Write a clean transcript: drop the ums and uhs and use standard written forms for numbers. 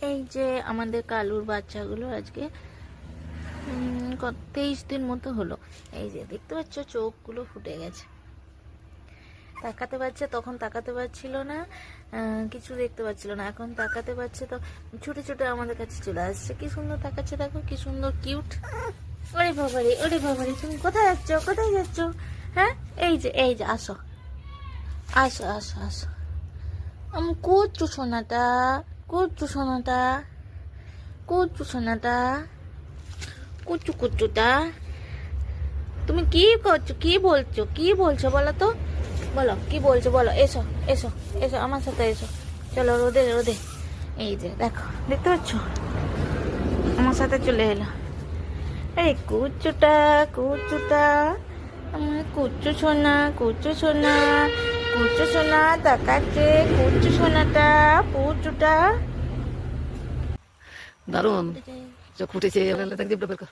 এই যে আমাদের কালুর বাচ্চাগুলো আজকে 23 দিন মতো হলো। এই যে দেখতে পাচ্ছ চোখগুলো ফুটে গেছে, তাকাতে পারছে, তখন তাকাতে পারছিল না, কিছু দেখতে পাচ্ছিল না, এখন তাকাতে পারছে তো ছুটে ছুটে আমাদের কাছে চলে আসছে। কি সুন্দর তাকাচ্ছে, দেখো কি সুন্দর কিউট। ওরে বাবারে, ওরে বাবারে, তুমি কোথায় যাচ্ছ, কোথায় যাচ্ছ? হ্যাঁ, এই যে আসো আসো আসো আসো, কুচু সোনাটা, কুচু সোনাটা, কুচু সোনাটা, কুচু কুচুটা। তুমি কি করছো, কি বলছো, কি বলছো বলো তো, বলো কি বলছো বলো। এসো এসো এসো আমার সাথে এসো, চলো রোদে রোদে। এই যে দেখো, দেখতে পাচ্ছ আমার সাথে চলে এলো। এই কুচুটা, কুচুটা, আমার কুচু সোনা, কুচু সোনা, কুচু সোনা তাকাচ্ছে, কুচু সোনাটা, পুচুটা। দারুণ চোখ ফুটেছে। দেখ দিয়ে বের কর।